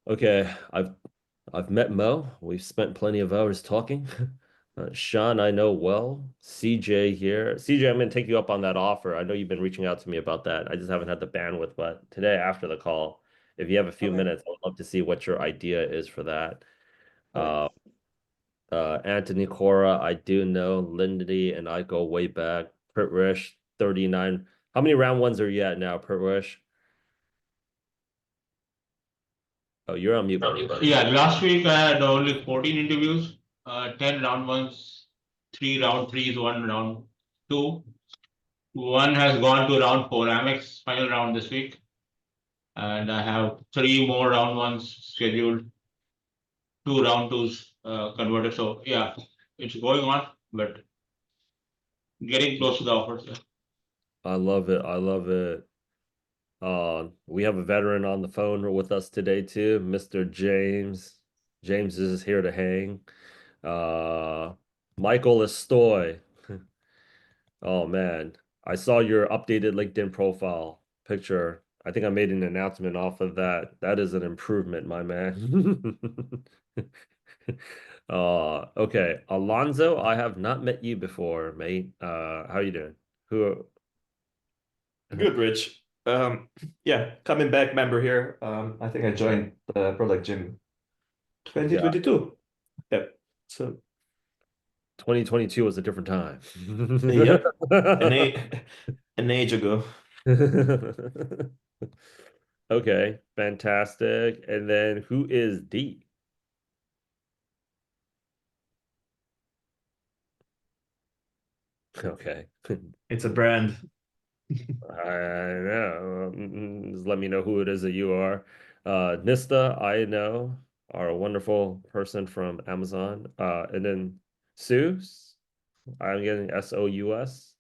Okay, I've met Mo. We've spent plenty of hours talking. Sean, I know well. CJ here. CJ, I'm going to take you up on that offer. I know you've been reaching out to me about that. I just haven't had the bandwidth, but today after the call, if you have a few Okay. minutes, I would love to see what your idea is for that. Okay. Uh, Anthony Cora, I do know. Lindy and I go way back. Pritwish, 39. How many round ones are you at now, Pritwish? Oh, you're on mute, buddy. Yeah, last week I had only 14 interviews, 10 round ones, three round threes, one round two. One has gone to round four, Amex final round this week. And I have three more round ones scheduled, two round twos converted. So yeah, it's going on, but getting close to the offers. Yeah. I love it. I love it. We have a veteran on the phone with us today too, Mr. James. James is here to hang. Uh, Michael Estoy. Oh man, I saw your updated LinkedIn profile picture. I think I made an announcement off of that. That is an improvement, my man. Okay. Alonzo, I have not met you before, mate. How you doing? Who? Good, Rich. Yeah, coming back member here. I think I joined the Product Gym Yeah, 2022. Yep. So, 2022 was a different time. yep, an age, an age ago. Okay, fantastic. And then who is D? Okay. It's a brand. I know. Just let me know who it is that you are. Nista, I know, are a wonderful person from Amazon. And then Sue, I'm getting SOUS.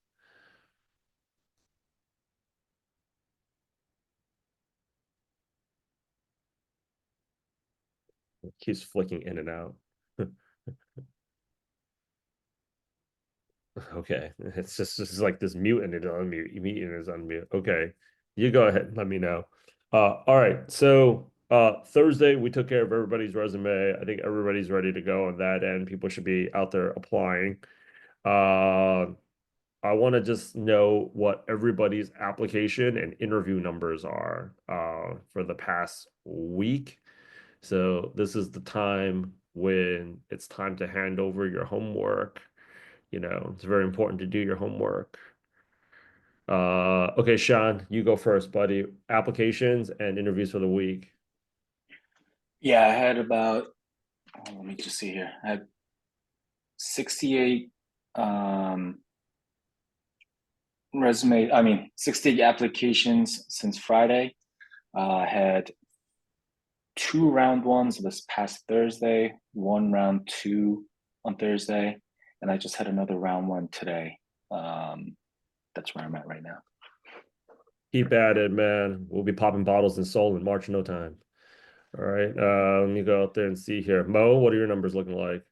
Keeps flicking in and out. Okay, it's just like this mute and it unmute, mute and it's unmute. Okay, you go ahead and let me know. All right. So Thursday we took care of everybody's resume. I think everybody's ready to go on that end. People should be out there applying. Uh, I want to just know what everybody's application and interview numbers are for the past week. So this is the time when it's time to hand over your homework. It's very important to do your homework. Okay, Sean, you go first, buddy. Applications and interviews for the week. Yeah, I had about, let me just see here. I had 68 um, 68 applications since Friday. I had two round ones this past Thursday, one round two on Thursday, and I just had another round one today. That's where I'm at right now. Keep at it, man. We'll be popping bottles in Seoul in March, no time. All right. Let me go out there and see here. Mo, what are your numbers looking like?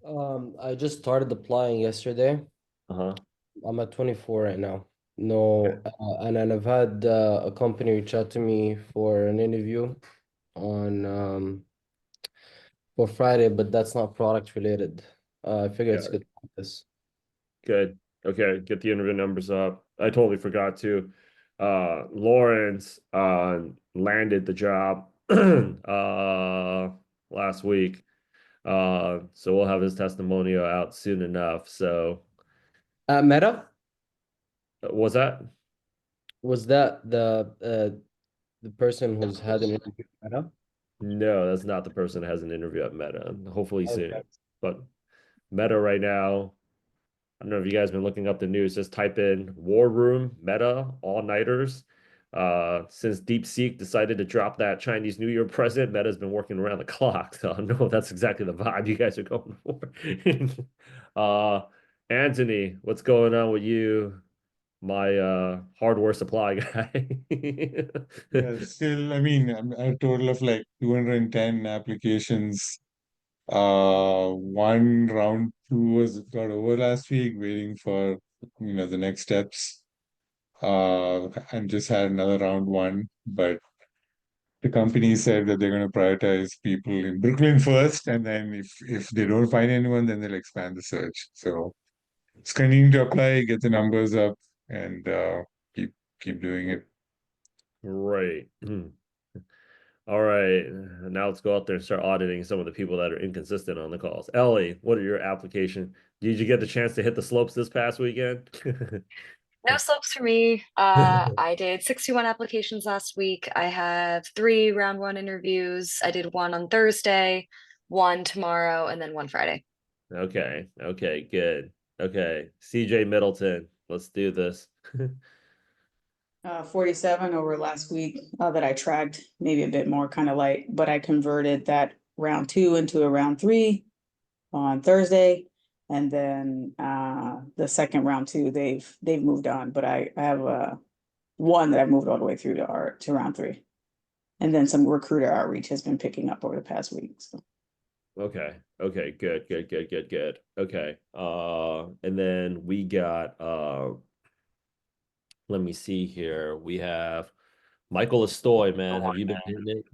I just started applying yesterday. Uh-huh. I'm at 24 right now. Okay. No, and then I've had a company reach out to me for an interview on for Friday, but that's not product related. I figure Yeah. it's good practice. Good. Okay. Get the interview numbers up. I totally forgot to. Lawrence landed the job last week. So we'll have his testimonial out soon enough. So Meta, was that? was that the person who's had an interview at Meta? No, that's not the person that has an interview at Meta. Hopefully Okay. soon. But Meta right now, I don't know if you guys been looking up the news. Just type in War Room Meta all-nighters. Since DeepSeek decided to drop that Chinese New Year present, Meta's been working around the clock. So no, that's exactly the vibe you guys are going for. uh, Anthony, what's going on with you? My hardware supply guy. Yeah, still, I'm a total of like 210 applications. One round two was got over last week, waiting for the next steps. And just had another round one, but the company said that they're going to prioritize people in Brooklyn first, and then if they don't find anyone, then they'll expand the search. So it's continuing to apply, get the numbers up, and keep keep doing it. Right. All right. Now let's go out there and start auditing some of the people that are inconsistent on the calls. Ellie, what are your application? Did you get the chance to hit the slopes this past weekend? No slopes for me. I did 61 applications last week. I have 3 round one interviews. I did one on Thursday, one tomorrow, and then one Friday. Okay. Okay. Good. Okay. CJ Middleton, let's do this. 47 over last week that I tracked, maybe a bit more kind of light, but I converted that round 2 into a round 3 on Thursday. And then the second round 2, they've moved on, but I have one that I've moved all the way through to round 3. And then some recruiter outreach has been picking up over the past week. So. Okay. Okay. Good. Good. Good. Good. Good. Okay. And then we got let me see here. We have Michael Estoy, man. Have you been hitting it?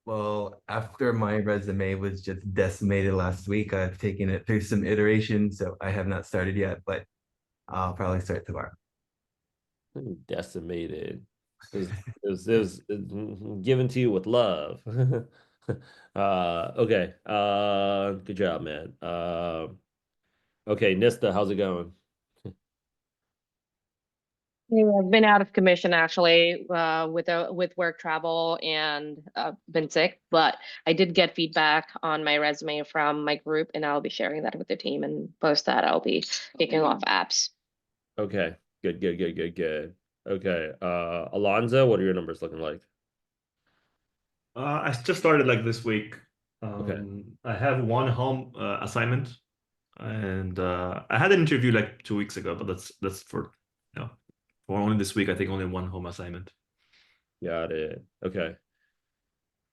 Well, after my resume was just decimated last week, I've taken it through some iterations, so I have not started yet, but I'll probably start tomorrow. Decimated. It was given to you with love. Okay. Good job, man. Okay, Nista, how's it going? Yeah, I've been out of commission actually, with work travel and been sick, but I did get feedback on my resume from my group, and I'll be sharing that with the team. And post that, I'll be kicking off apps. Okay, good, good, good, good, good. Okay, Alonzo, what are your numbers looking like? I just started like this week. Okay. I have one home assignment, and I had an interview like 2 weeks ago, but that's for for only this week. I think only one home assignment. Got it. Okay.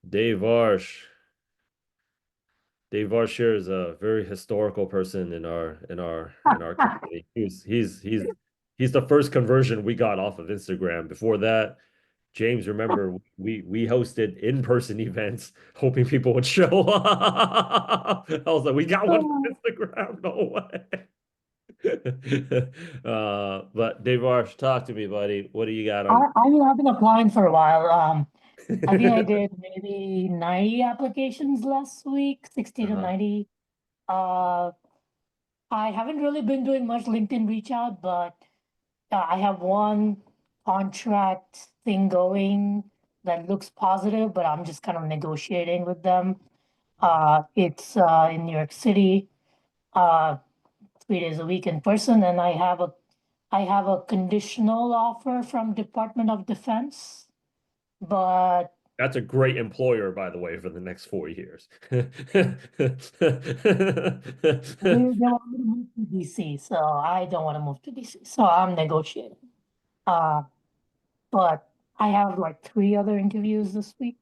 Dave Varsh. Dave Varsh here is a very historical person in our company. He's the first conversion we got off of Instagram. Before that, James, remember we hosted in-person events hoping people would show up. I was like, we got one from Instagram, no way. But Dave Varsh, talk to me, buddy. What do you got on? I've been applying for a while. I think I did maybe 90 applications last week, 60 to 90. I haven't really been doing much LinkedIn reach out, but I have one contract thing going that looks positive, but I'm just kind of negotiating with them. It's in New York City, 3 days a week in person, and I have a conditional offer from Department of Defense, but That's a great employer, by the way, for the next 4 years. they want me to move to DC, so I don't want to move to DC, so I'm negotiating. But I have like 3 other interviews this week.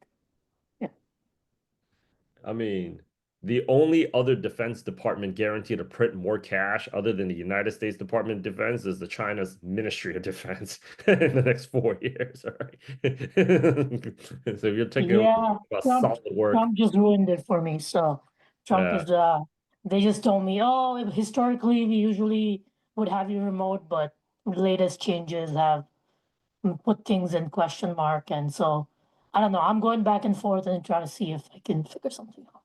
I mean, the only other defense department guaranteed to print more cash other than the United States Department of Defense is the China's Ministry of Defense in the next 4 years. All right. So if you're taking about solid work. Trump just ruined it for me. So Trump is they just told me, oh, historically we usually would have you remote, but latest changes have put things in question mark. And so I don't know. I'm going back and forth and trying to see if I can figure something out.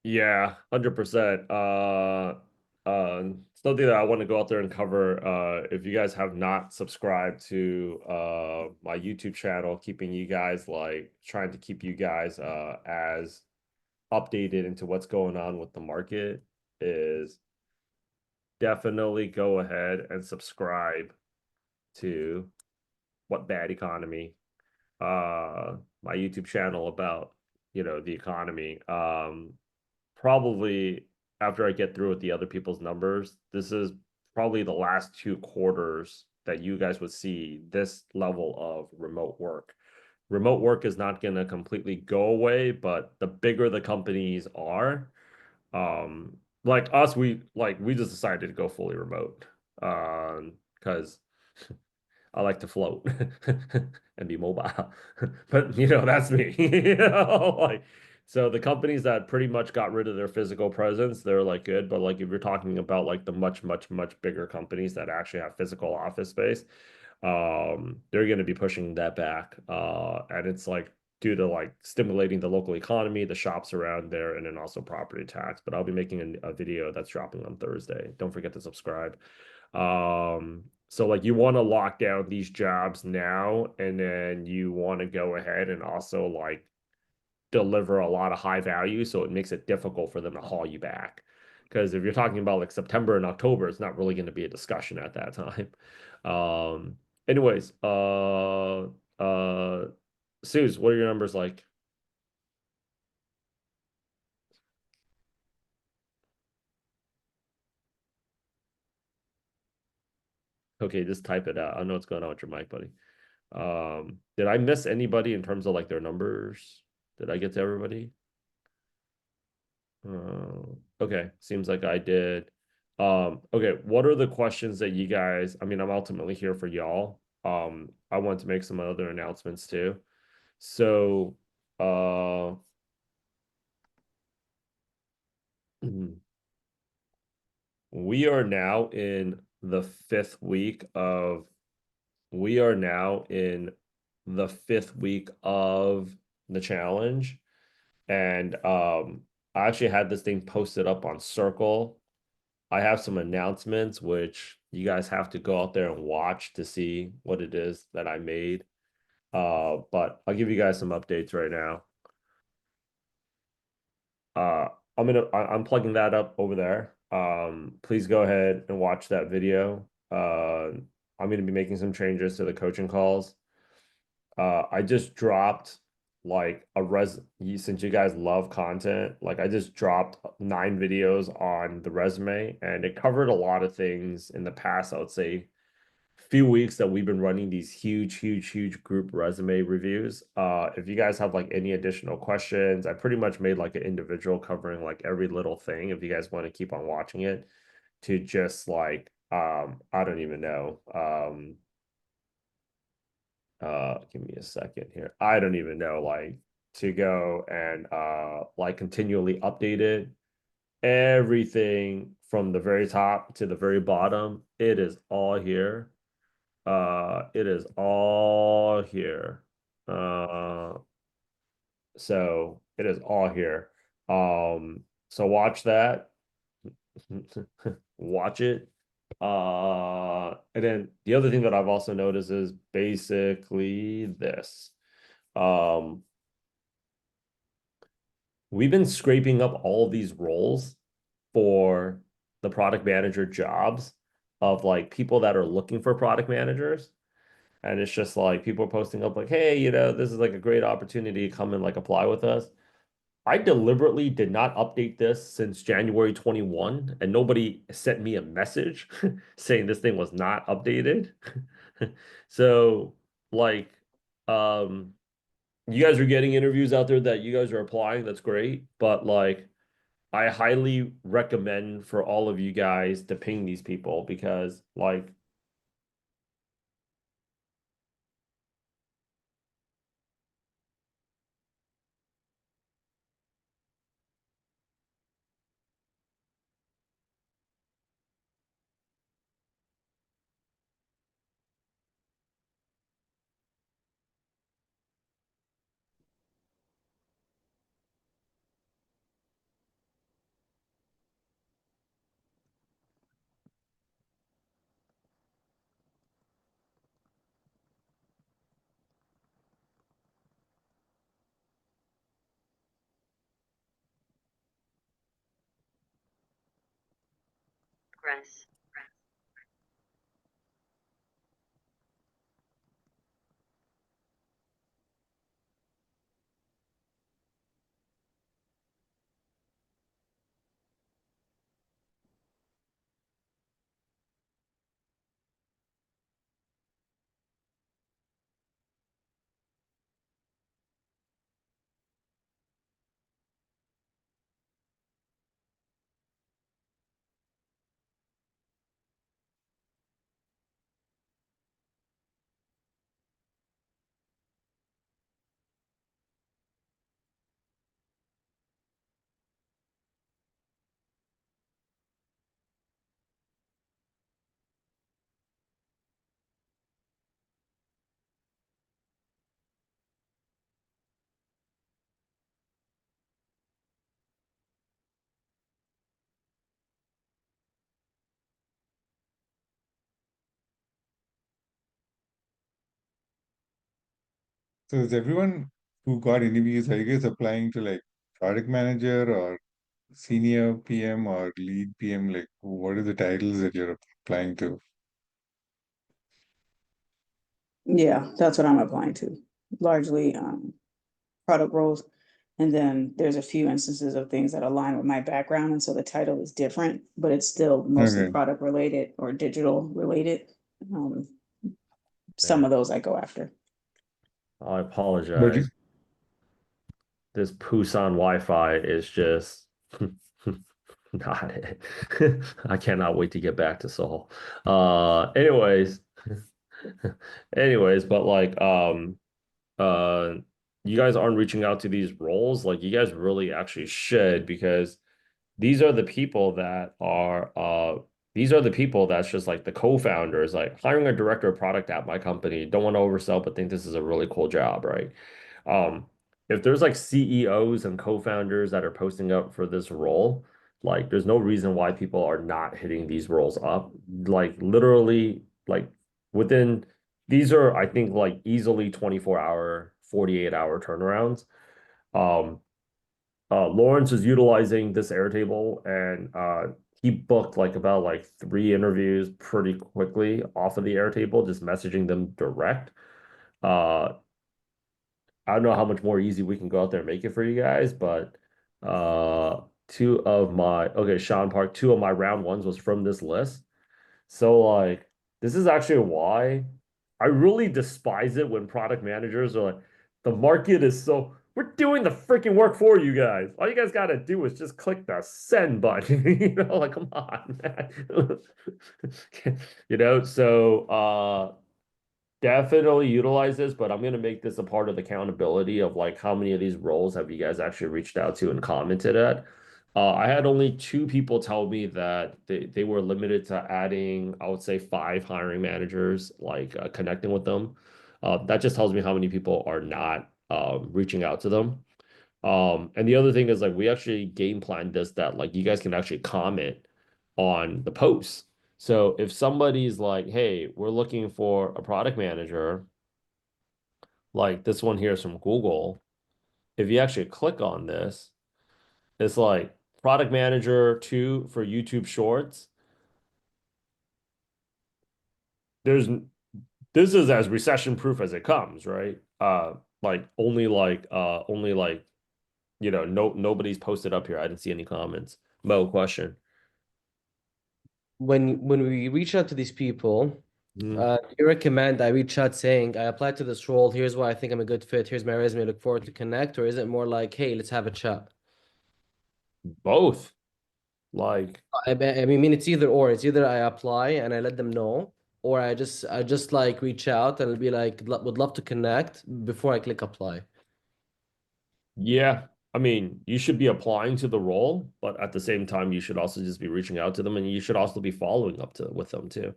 Yeah, 100%. Something that I want to go out there and cover. If you guys have not subscribed to my YouTube channel, keeping you guys trying to keep you guys as updated into what's going on with the market, is definitely go ahead and subscribe to What Bad Economy, my YouTube channel about the economy. Probably after I get through with the other people's numbers, this is probably the last 2 quarters that you guys would see this level of remote work. Remote work is not going to completely go away, but the bigger the companies are, like us, we just decided to go fully remote, because I like to float and be mobile. But you know, that's me. You know, like so the companies that pretty much got rid of their physical presence, they're like good. But like if you're talking about like the much bigger companies that actually have physical office space, they're going to be pushing that back. And it's like due to like stimulating the local economy, the shops around there, and then also property tax. But I'll be making a video that's dropping on Thursday. Don't forget to subscribe. So like you want to lock down these jobs now, and then you want to go ahead and also like deliver a lot of high value, so it makes it difficult for them to haul you back. Because if you're talking about like September and October, it's not really going to be a discussion at that time. Um, anyways, Suze, what are your numbers like? Okay, just type it out. I know what's going on with your mic, buddy. Did I miss anybody in terms of like their numbers? Did I get to everybody? Okay, seems like I did. Okay, what are the questions that you guys, I mean, I'm ultimately here for y'all. I want to make some other announcements too. So, we are now in the fifth week of we are now in the fifth week of the challenge. And I actually had this thing posted up on Circle. I have some announcements which you guys have to go out there and watch to see what it is that I made. But I'll give you guys some updates right now. I'm plugging that up over there. Please go ahead and watch that video. I'm gonna be making some changes to the coaching calls. I just dropped like since you guys love content, like I just dropped 9 videos on the resume, and it covered a lot of things in the past, I would say few weeks that we've been running these huge group resume reviews. If you guys have like any additional questions, I pretty much made like an individual covering like every little thing. If you guys want to keep on watching it to just like I don't even know. Give me a second here. I don't even know, like to go and like continually update it. Everything from the very top to the very bottom, it is all here. It is all here. So it is all here. So watch that. Watch it. And then the other thing that I've also noticed is basically this. Um, we've been scraping up all these roles for the product manager jobs of like people that are looking for product managers. And it's just like people are posting up like, hey, you know, this is like a great opportunity to come and like apply with us. I deliberately did not update this since January 21, and nobody sent me a message saying this thing was not updated. So, like, you guys are getting interviews out there that you guys are applying. That's great. But, like, I highly recommend for all of you guys to ping these people because, like, Press. So is everyone who got interviews, are you guys applying to like product manager or senior PM or lead PM? Like, what are the titles that you're applying to? Yeah, that's what I'm applying to, largely product roles. And then there's a few instances of things that align with my background, and so the title is different, but it's still mostly Okay. product related or digital related. Some Man, of those I go after. I But you, apologize. This Pusan Wi-Fi is just not it. I cannot wait to get back to Seoul. Anyways, anyways, but like you guys aren't reaching out to these roles. Like you guys really actually should, because these are the people that are these are the people that's just like the co-founders, like hiring a director of product at my company. Don't want to oversell, but think this is a really cool job, right? Um, if there's like CEOs and co-founders that are posting up for this role, like there's no reason why people are not hitting these roles up. Like literally, like within these are, I think, like easily 24-hour, 48-hour turnarounds. Um, Lawrence is utilizing this Airtable, and he booked like about like 3 interviews pretty quickly off of the Airtable, just messaging them direct. Uh, I don't know how much more easy we can go out there and make it for you guys, but Sean Park, 2 of my round ones was from this list. So like this is actually why I really despise it when product managers are like, the market is so we're doing the freaking work for you guys. All you guys gotta do is just click the send button. Like come on, man. Definitely utilize this, but I'm gonna make this a part of the accountability of like how many of these roles have you guys actually reached out to and commented at. I had only 2 people tell me that they were limited to adding, I would say 5 hiring managers, like connecting with them. That just tells me how many people are not reaching out to them. And the other thing is like we actually game planned this that like you guys can actually comment on the posts. So if somebody's like, hey, we're looking for a product manager, like this one here is from Google, if you actually click on this, it's like product manager 2 for YouTube Shorts. There's this is as recession proof as it comes, right? Like only like nobody's posted up here. I didn't see any comments. Mo, question. When we reach out to these people, Mhm. do you recommend I reach out saying I applied to this role, here's why I think I'm a good fit, here's my resume, look forward to connect, or is it more like, hey, let's have a chat? Both. Like, I mean it's either or. It's either I apply and I let them know, or I just like reach out and be like, would love to connect before I click apply. yeah, I mean, you should be applying to the role, but at the same time, you should also just be reaching out to them, and you should also be following up to with them too.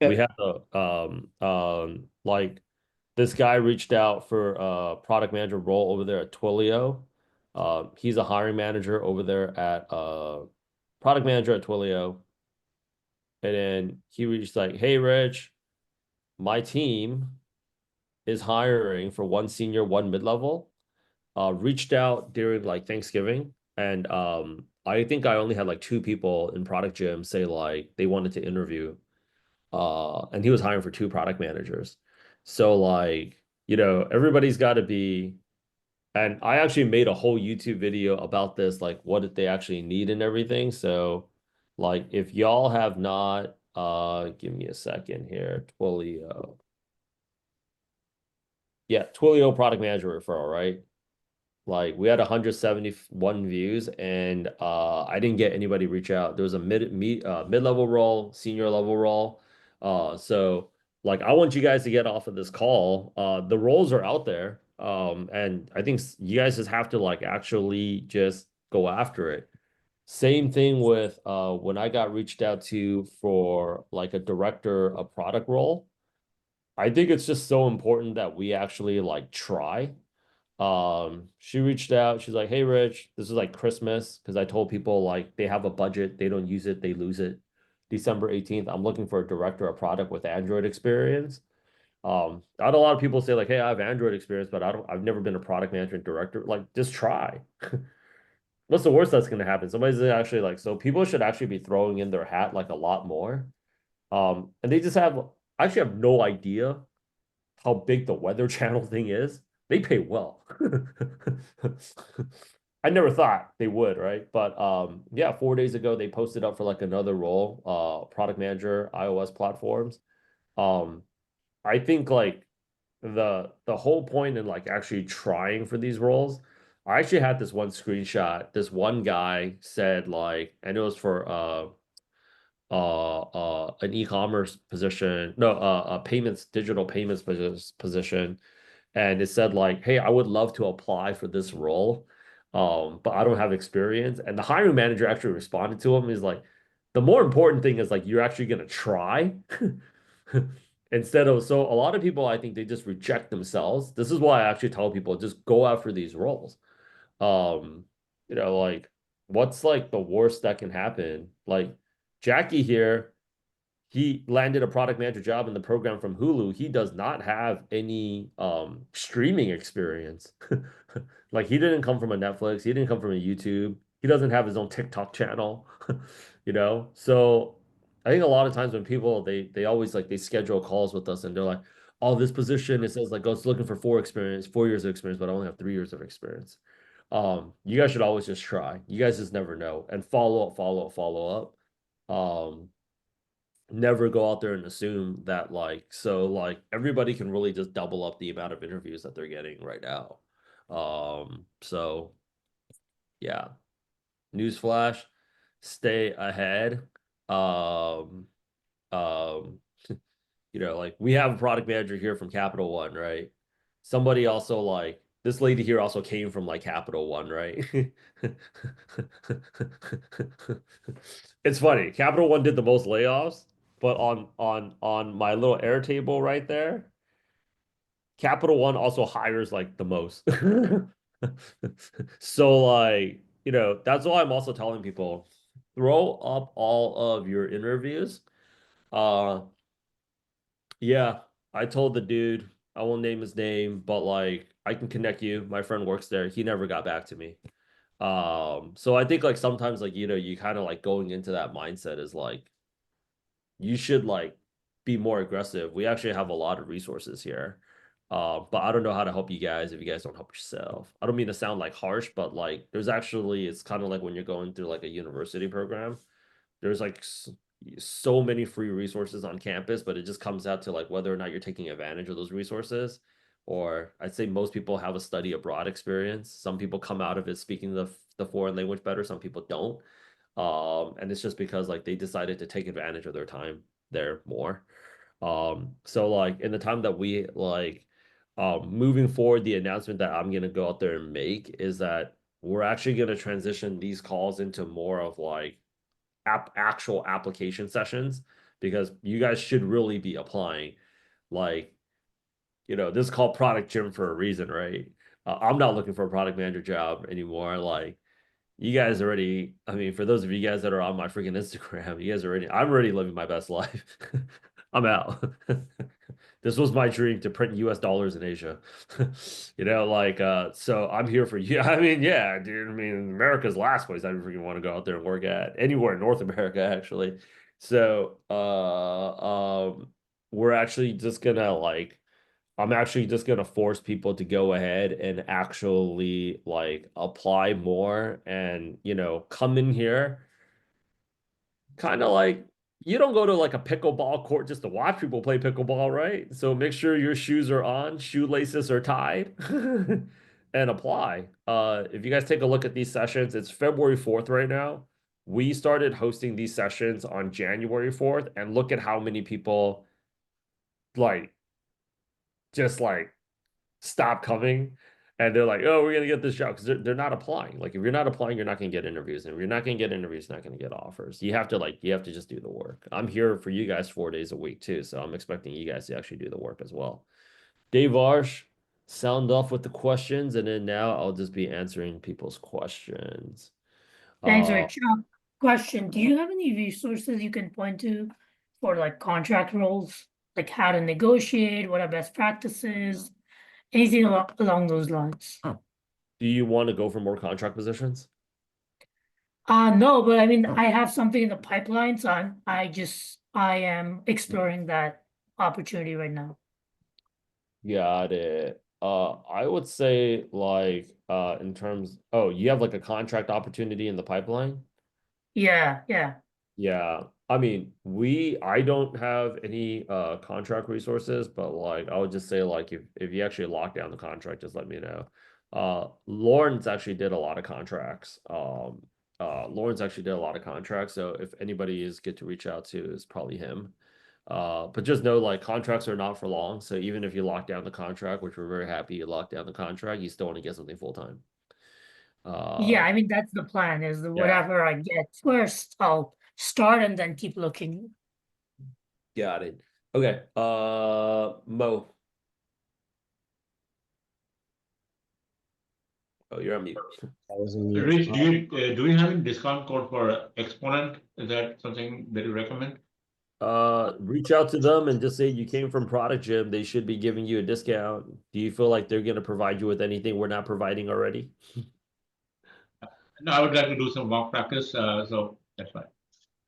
We Yeah. had like this guy reached out for a product manager role over there at Twilio. He's a hiring manager over there at product manager at Twilio. And then he reached like, hey, Rich, my team is hiring for 1 senior, 1 mid-level. Reached out during like Thanksgiving, and I think I only had like 2 people in product gym say like they wanted to interview. And he was hiring for 2 product managers. So like, everybody's got to be, and I actually made a whole YouTube video about this, like what they actually need and everything. So like if y'all have not, give me a second here, Twilio. Yeah, Twilio product manager referral, right? Like we had 171 views, and I didn't get anybody reach out. There was a mid-level role, senior level role. So like I want you guys to get off of this call. The roles are out there. And I think you guys just have to like actually just go after it. Same thing with when I got reached out to for like a director of product role. I think it's just so important that we actually like try. She reached out. She's like, "Hey, Rich, this is like Christmas because I told people like they have a budget, they don't use it, they lose it. December 18th, I'm looking for a director of product with Android experience." I had a lot of people say like, hey, I have Android experience, but I've never been a product management director. Like, just try. What's the worst that's going to happen? Somebody's actually like, so people should actually be throwing in their hat like a lot more. And they just I actually have no idea how big the Weather Channel thing is. They pay well. I never thought they would, right? But yeah, 4 days ago they posted up for like another role, product manager, iOS platforms. Um, I think like the whole point in like actually trying for these roles, I actually had this one screenshot. This one guy said like, and it was for an e-commerce position, no, a payments, digital payments position, and it said like, hey, I would love to apply for this role, but I don't have experience. And the hiring manager actually responded to him. He's like, the more important thing is like you're actually gonna try. Instead of, so a lot of people, I think they just reject themselves. This is why I actually tell people just go after these roles. Um, like what's like the worst that can happen? Like Jackie here, he landed a product manager job in the program from Hulu. He does not have any streaming experience. Like he didn't come from a Netflix, he didn't come from a YouTube, he doesn't have his own TikTok channel, So I think a lot of times when people they always like they schedule calls with us and they're like, oh, this position it says like oh, it's looking for 4 years of experience, but I only have 3 years of experience. You guys should always just try. You guys just never know. And follow up. Never go out there and assume that like everybody can really just double up the amount of interviews that they're getting right now. So yeah, newsflash, stay ahead. Um, um, like we have a product manager here from Capital One, right? Somebody also like this lady here also came from like Capital One, right? It's funny. Capital One did the most layoffs, but on my little Airtable right there, Capital One also hires like the most. So like, that's why I'm also telling people throw up all of your interviews. Uh yeah, I told the dude, I won't name his name, but like I can connect you. My friend works there. He never got back to me. So I think like sometimes like you kind of like going into that mindset is like you should like be more aggressive. We actually have a lot of resources here. But I don't know how to help you guys if you guys don't help yourself. I don't mean to sound like harsh, but like there's actually it's kind of like when you're going through like a university program. There's like so many free resources on campus, but it just comes out to like whether or not you're taking advantage of those resources. Or I'd say most people have a study abroad experience. Some people come out of it speaking the foreign language better, some people don't. And it's just because like they decided to take advantage of their time there more. So like in the time that we like moving forward, the announcement that I'm gonna go out there and make is that we're actually gonna transition these calls into more of like actual application sessions because you guys should really be applying. Like, this is called Product Gym for a reason, right? I'm not looking for a product manager job anymore. Like, you guys already, I mean, for those of you guys that are on my freaking Instagram, you guys I'm already living my best life. I'm out. This was my dream to print US dollars in Asia. So I'm here for you. I mean, yeah, dude. I mean, America's last place I freaking want to go out there and work at. Anywhere in North America, actually. So we're actually just gonna like I'm actually just gonna force people to go ahead and actually like apply more and come in here kind of like you don't go to like a pickleball court just to watch people play pickleball, right? So make sure your shoes are on, shoelaces are tied, and apply. If you guys take a look at these sessions, it's February 4th right now. We started hosting these sessions on January 4th, and look at how many people like just like stop coming and they're like, oh, we're gonna get this job because they're not applying. Like if you're not applying, you're not gonna get interviews. And if you're not gonna get interviews, you're not gonna get offers. You have to just do the work. I'm here for you guys 4 days a week too. So I'm expecting you guys to actually do the work as well. Dave Arsh, sound off with the questions, and then now I'll just be answering people's questions. Thanks, Rich. Question, do you have any resources you can point to for like contract roles? like how to negotiate, what are best practices, anything along those lines. Do you want to go for more contract positions? No, but I mean, I have something in the pipeline, so I am exploring that opportunity right now. Got it. I would say like in terms, oh, you have like a contract opportunity in the pipeline? Yeah, yeah. Yeah. I mean, I don't have any contract resources, but like I would just say like if you actually lock down the contract, just let me know. Lawrence actually did a lot of contracts. Lawrence actually did a lot of contracts, so if anybody is good to reach out to is probably him. But just know like contracts are not for long. So even if you lock down the contract, which we're very happy you locked down the contract, you still want to get something full time. Yeah, I mean, that's the plan is that Yeah. whatever I get first, I'll start and then keep looking. Got it. Okay. Mo. Oh, you're on mute. I was in mute. Rich, do you have a discount code for Exponent? Is that something that you recommend? Reach out to them and just say you came from Product Gym. They should be giving you a discount. Do you feel like they're going to provide you with anything we're not providing already? No, I would like to do some mock practice, so that's fine.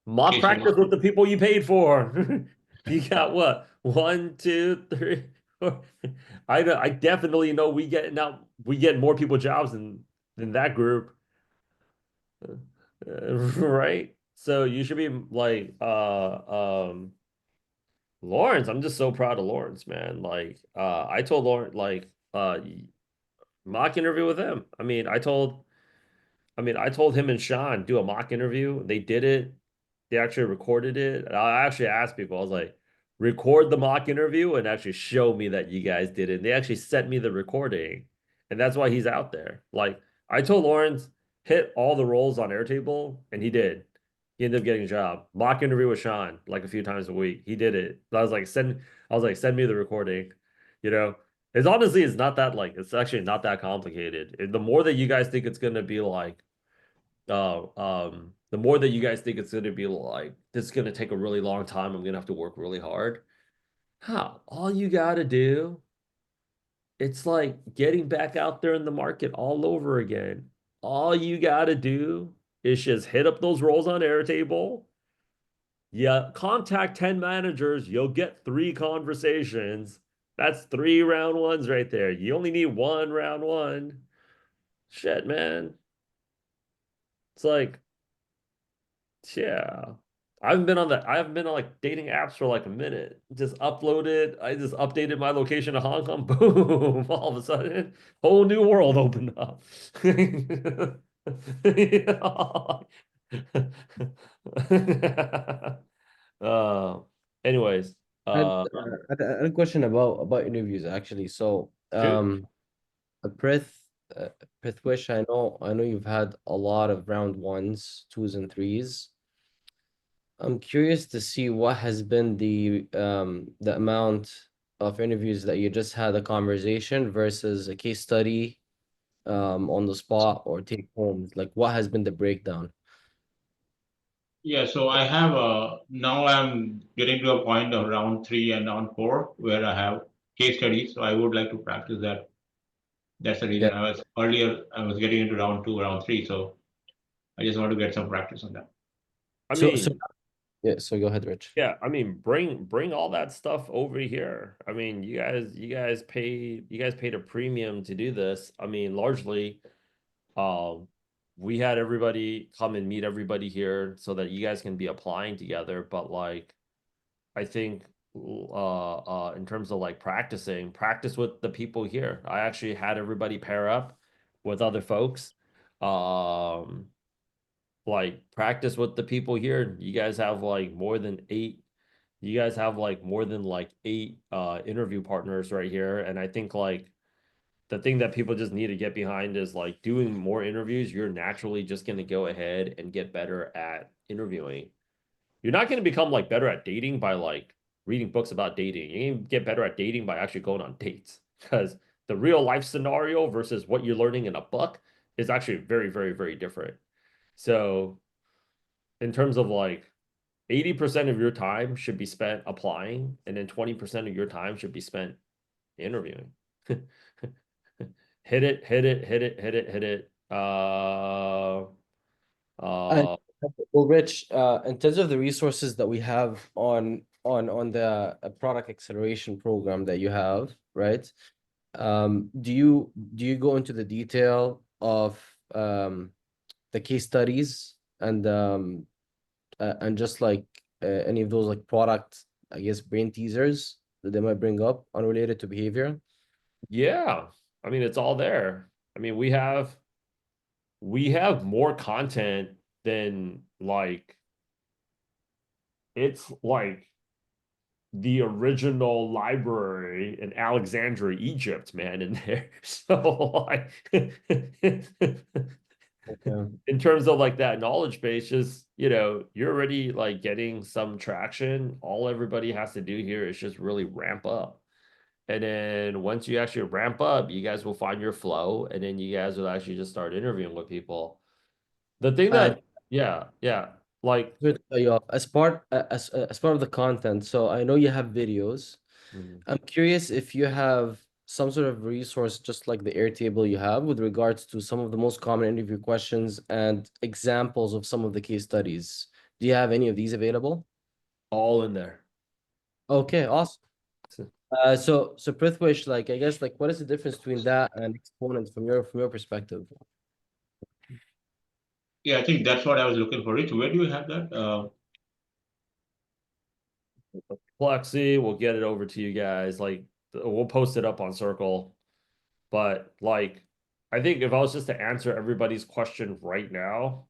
Mock Case practice study. with the people you paid for. You got what? 1, 2, 3, 4. I definitely know we get more people jobs than that group. Right? So you should be like Lawrence. I'm just so proud of Lawrence, man. Like I told Lawrence like mock interview with him. I told him and Sean do a mock interview. They did it. They actually recorded it. I actually asked people, I was like, record the mock interview and actually show me that you guys did it. And they actually sent me the recording. And that's why he's out there. Like I told Lawrence, hit all the roles on Airtable, and he did. He ended up getting a job. Mock interview with Sean like a few times a week. He did it. I was like, send me the recording. You know, it's not that like it's actually not that complicated. The more that you guys think it's gonna be like the more that you guys think it's going to be like this is going to take a really long time, I'm going to have to work really hard. All you got to do, it's like getting back out there in the market all over again. All you got to do is just hit up those roles on Airtable. Yeah, contact 10 managers, you'll get 3 conversations. That's 3 round ones right there. You only need 1 round 1. Shit, man. It's like, yeah. I haven't been on like dating apps for like a minute. Just uploaded. I just updated my location to Hong Kong. Boom. All of a sudden, whole new world opened up. uh anyways, I had, I had a question about interviews actually. So, shoot. Prith, uh, Prithwish, I know you've had a lot of round ones, twos, and threes. I'm curious to see what has been the amount of interviews that you just had a conversation versus a case study on the spot or take homes. Like what has been the breakdown? Yeah, so I have now I'm getting to a point of round 3 and round 4 where I have case studies. So I would like to practice that. That's the Yeah. reason I was getting into round 2, round 3. So I just want to get some practice on that. I So mean, yeah, so go ahead, Rich. yeah, I mean, bring all that stuff over here. I mean, you guys paid a premium to do this. I mean, largely, um, we had everybody come and meet everybody here so that you guys can be applying together. But like, I think, in terms of like practice with the people here. I actually had everybody pair up with other folks. Um, like practice with the people here. You guys have like more than 8 you guys have like more than like 8 interview partners right here, and I think like the thing that people just need to get behind is like doing more interviews. You're naturally just going to go ahead and get better at interviewing. You're not going to become like better at dating by like reading books about dating. You can get better at dating by actually going on dates, because the real life scenario versus what you're learning in a book is actually very, very, very different. So in terms of like 80% of your time should be spent applying, and then 20% of your time should be spent interviewing. Hit it, hit it, hit it, hit it, hit it. And well, Rich, in terms of the resources that we have on the product acceleration program that you have, right? Do you go into the detail of the case studies and just like any of those like product, I guess, brain teasers that they might bring up unrelated to behavior? Yeah, I mean, it's all there. I mean, we have more content than like it's like the original library in Alexandria, Egypt, man, in there. So like in terms of like that knowledge base, just you're already like getting some traction. All everybody has to do here is just really ramp up. And then once you actually ramp up, you guys will find your flow, and then you guys will actually just start interviewing with people. The thing that, yeah, like, To cut you off, as part of the content, so I know you have videos. I'm curious if you have some sort of resource, just like the Airtable you have, with regards to some of the most common interview questions and examples of some of the case studies. Do you have any of these available? all in there. Okay, awesome. So Prithvish, like, I guess, like, what is the difference between that and Exponent from your perspective? Yeah, I think that's what I was looking for. Rich, where do you have that? Plexi, we'll get it over to you guys. Like, we'll post it up on Circle. But like, I think if I was just to answer everybody's question right now,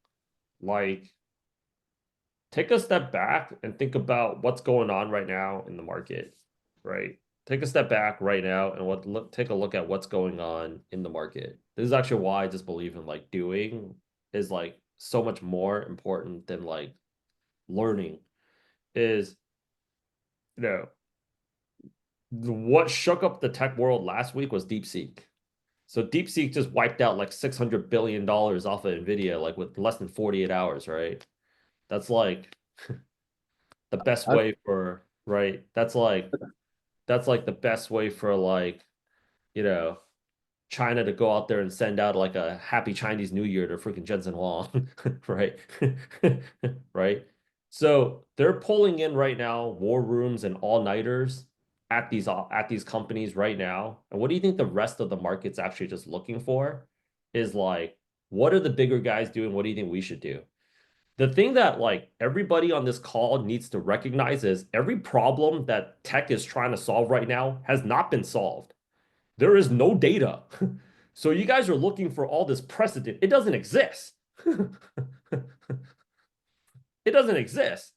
like, take a step back and think about what's going on right now in the market, right? Take a step back right now and take a look at what's going on in the market. This is actually why I just believe in like doing is like so much more important than like learning. Is what shook up the tech world last week was DeepSeek. So DeepSeek just wiped out like $600 billion off of Nvidia, like with less than 48 hours, right? That's like the best way for, right? That's like the best way for like, you know, China to go out there and send out like a happy Chinese New Year to freaking Jensen Huang, right? Right. So they're pulling in right now war rooms and all-nighters at these companies right now. And what do you think the rest of the market's actually just looking for? Is like, what are the bigger guys doing? What do you think we should do? The thing that like everybody on this call needs to recognize is every problem that tech is trying to solve right now has not been solved. There is no data. So you guys are looking for all this precedent. It doesn't exist. It doesn't exist.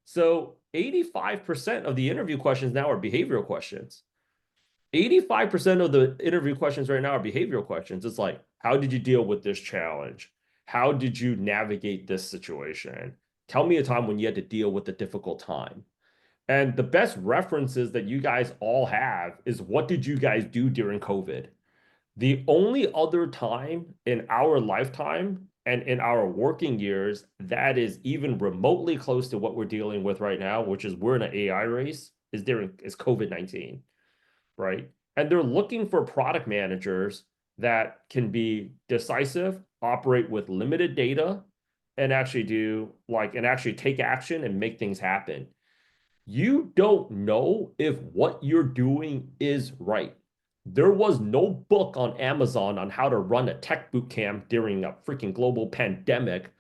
So 85% of the interview questions now are behavioral questions. 85% of the interview questions right now are behavioral questions. It's like, how did you deal with this challenge? How did you navigate this situation? Tell me a time when you had to deal with a difficult time. And the best references that you guys all have is what did you guys do during COVID? The only other time in our lifetime and in our working years that is even remotely close to what we're dealing with right now, which is we're in an AI race, is COVID-19, right? And they're looking for product managers that can be decisive, operate with limited data, and actually take action and make things happen. You don't know if what you're doing is right. There was no book on Amazon on how to run a tech boot camp during a freaking global pandemic.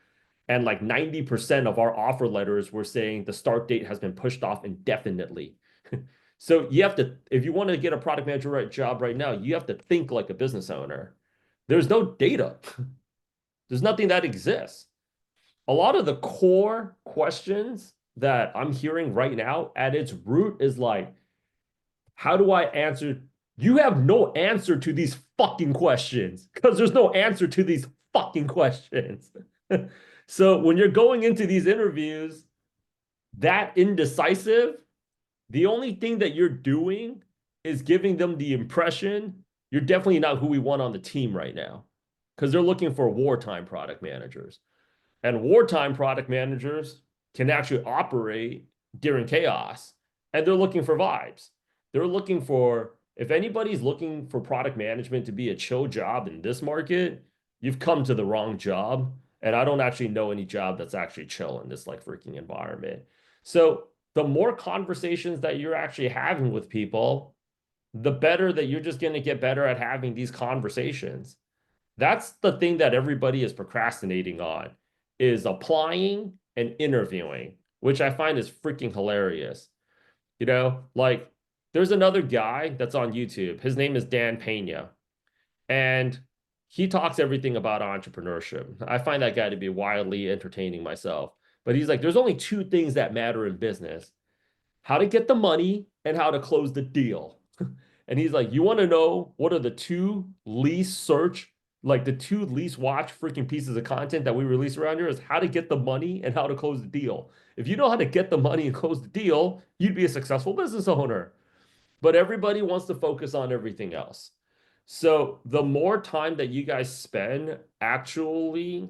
And like 90% of our offer letters were saying the start date has been pushed off indefinitely. So you have to, if you want to get a product manager job right now, you have to think like a business owner. There's no data. There's nothing that exists. A lot of the core questions that I'm hearing right now at its root is like, how do I answer? You have no answer to these fucking questions because there's no answer to these fucking questions. So when you're going into these interviews that indecisive, the only thing that you're doing is giving them the impression you're definitely not who we want on the team right now because they're looking for wartime product managers. And wartime product managers can actually operate during chaos, and they're looking for vibes. They're looking for, if anybody's looking for product management to be a chill job in this market, you've come to the wrong job. And I don't actually know any job that's actually chill in this like freaking environment. So the more conversations that you're actually having with people, the better that you're just going to get better at having these conversations. That's the thing that everybody is procrastinating on, is applying and interviewing, which I find is freaking hilarious. You know, like there's another guy that's on YouTube. His name is Dan Pena, and he talks everything about entrepreneurship. I find that guy to be wildly entertaining myself. But he's like, there's only two things that matter in business: how to get the money and how to close the deal. And he's like, you want to know what are the two least search, like the two least watched freaking pieces of content that we release around here is how to get the money and how to close the deal. If you know how to get the money and close the deal, you'd be a successful business owner. But everybody wants to focus on everything else. So the more time that you guys spend actually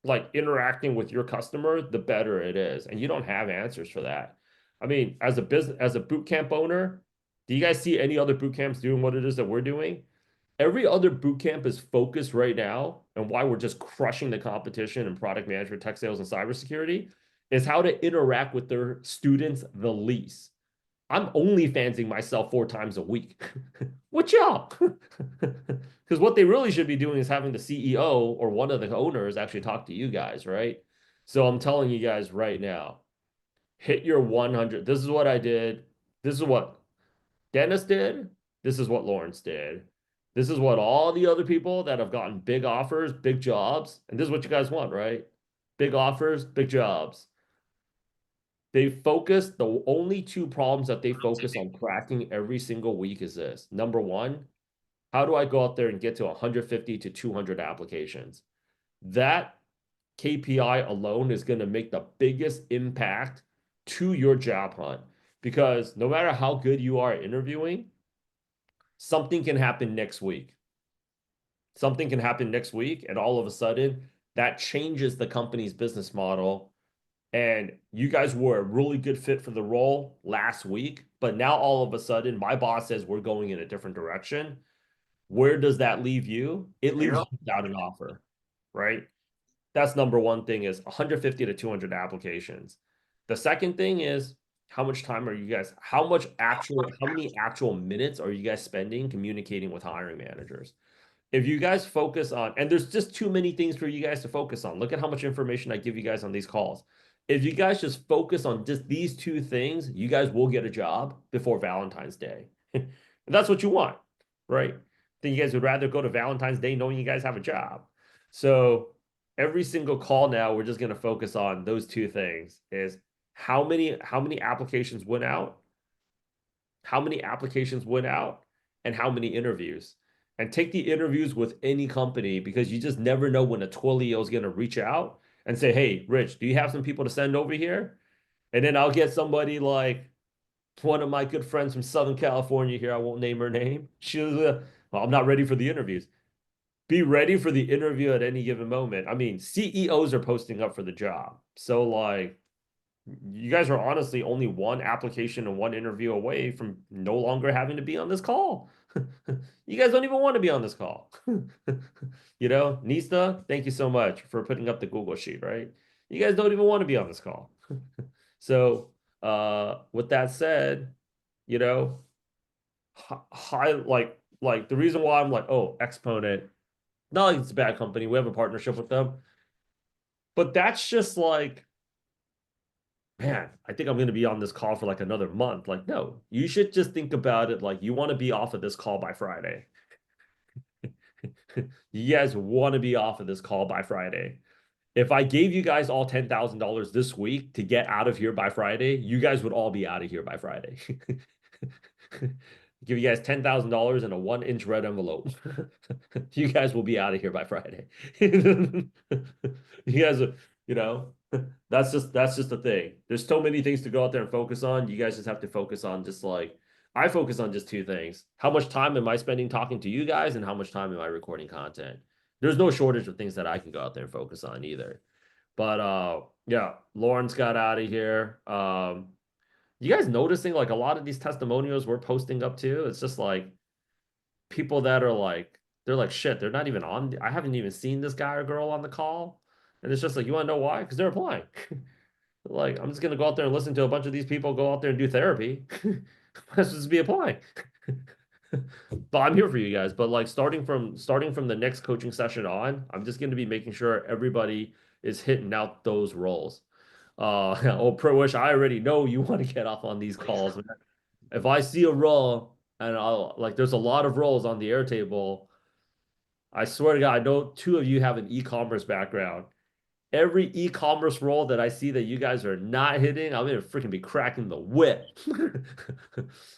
like interacting with your customer, the better it is. And you don't have answers for that. I mean, as a business, as a boot camp owner, do you guys see any other boot camps doing what it is that we're doing? Every other boot camp is focused right now, and why we're just crushing the competition in product management, tech sales, and cybersecurity is how to interact with their students the least. I'm only fansing myself 4 times a week. What y'all? Because what they really should be doing is having the CEO or one of the owners actually talk to you guys, right? So I'm telling you guys right now, hit your 100. This is what I did. This is what Dennis did. This is what Lawrence did. This is what all the other people that have gotten big offers, big jobs, and this is what you guys want, right? Big offers, big jobs. They focus, the only 2 problems that they focus on cracking every single week is this. Number 1, how do I go out there and get to 150 to 200 applications? That KPI alone is going to make the biggest impact to your job hunt, because no matter how good you are at interviewing, something can happen next week. Something can happen next week, and all of a sudden that changes the company's business model. And you guys were a really good fit for the role last week, but now all of a sudden my boss says we're going in a different direction. Where does that leave you? It leaves you without an offer, right? That's number 1 thing, is 150 to 200 applications. The second thing is, how much time are you guys, how many actual minutes are you guys spending communicating with hiring managers? If you guys focus on, and there's just too many things for you guys to focus on. Look at how much information I give you guys on these calls. If you guys just focus on just these 2 things, you guys will get a job before Valentine's Day. And that's what you want, right? Then you guys would rather go to Valentine's Day knowing you guys have a job. So every single call now, we're just going to focus on those 2 things: is how many applications went out, and how many interviews. And take the interviews with any company, because you just never know when a Twilio is going to reach out and say, hey, Rich, do you have some people to send over here? And then I'll get somebody like one of my good friends from Southern California here. I won't name her name. She was, well, I'm not ready for the interviews. Be ready for the interview at any given moment. I mean, CEOs are posting up for the job. So like, you guys are honestly only 1 application and 1 interview away from no longer having to be on this call. You guys don't even want to be on this call. You know, Nista, thank you so much for putting up the Google sheet, right? You guys don't even want to be on this call. So, with that said, you know, high, like the reason why I'm like, oh, Exponent, not like it's a bad company. We have a partnership with them. But that's just like, man, I think I'm going to be on this call for like another month. Like, no, you should just think about it like you want to be off of this call by Friday. You guys want to be off of this call by Friday. If I gave you guys all $10,000 this week to get out of here by Friday, you guys would all be out of here by Friday. Give you guys $10,000 in a 1-inch red envelope. You guys will be out of here by Friday. You guys are, you know, that's just the thing. There's so many things to go out there and focus on. You guys just have to focus on just like, I focus on just 2 things. How much time am I spending talking to you guys, and how much time am I recording content? There's no shortage of things that I can go out there and focus on either. But yeah, Lawrence got out of here. You guys noticing like a lot of these testimonials we're posting up too? It's just like people that are like they're like shit, they're not even on. I haven't even seen this guy or girl on the call. And it's just like, you want to know why? Because they're applying. Like, I'm just gonna go out there and listen to a bunch of these people go out there and do therapy. Let's just be applying. But I'm here for you guys. But like starting from the next coaching session on, I'm just gonna be making sure everybody is hitting out those roles. Oh, Pro Wish, I already know you want to get off on these calls, man. If I see a role and I'll like there's a lot of roles on the Airtable, I swear to God, I know two of you have an e-commerce background. Every e-commerce role that I see that you guys are not hitting, I'm gonna freaking be cracking the whip.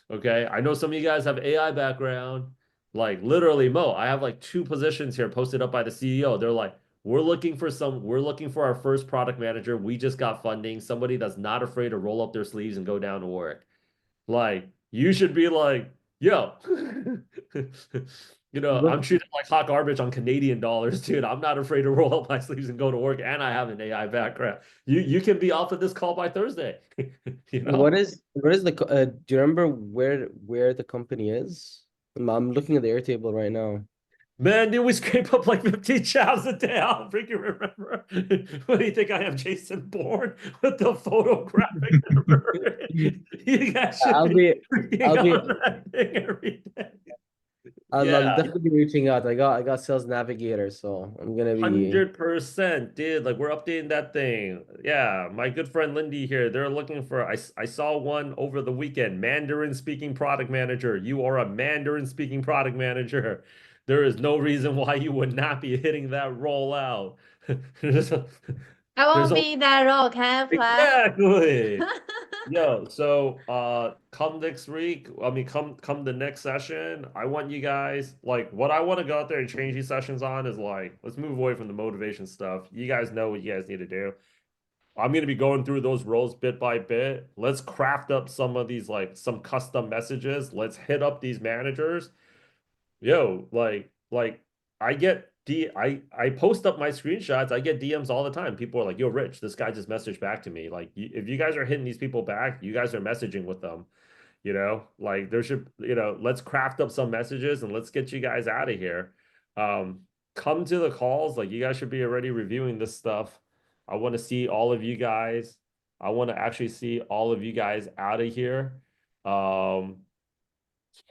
Okay, I know some of you guys have AI background. Like literally, Mo, I have like 2 positions here posted up by the CEO. They're like, we're looking for our first product manager. We just got funding. Somebody that's not afraid to roll up their sleeves and go down to work. Like, you should be like, yo, I'm treated like hot garbage on Canadian dollars, dude. I'm not afraid to roll up my sleeves and go to work, and I have an AI background. You can be off of this call by Thursday. What is do you remember where the company is? I'm looking at the Airtable right now. Man, did we scrape up like 15 jobs a day? I don't freaking remember. What do you think I am, Jason Bourne, with the photographic memory? You guys should I'll be freaking I'll be on that thing every day. I'll Yeah. definitely be reaching out. I got Sales Navigator, so I'm gonna be 100%, dude. Like we're updating that thing. Yeah, my good friend Lindy here. They're looking for. I saw one over the weekend. Mandarin speaking product manager. You are a Mandarin speaking product manager. There is no reason why you would not be hitting that roll out. There's a, I won't there's a, be in that role, can I apply? exactly. Yo, so come next week, I mean come the next session, I want you guys like what I want to go out there and change these sessions on is like let's move away from the motivation stuff. You guys know what you guys need to do. I'm going to be going through those roles bit by bit. Let's craft up some of these like some custom messages. Let's hit up these managers. Yo, like I post up my screenshots. I get DMs all the time. People are like, "Yo, Rich, this guy just messaged back to me." Like, if you guys are hitting these people back, you guys are messaging with them. Like there should, let's craft up some messages and let's get you guys out of here. Um, Come to the calls. Like, you guys should be already reviewing this stuff. I want to see all of you guys. I want to actually see all of you guys out of here. Um,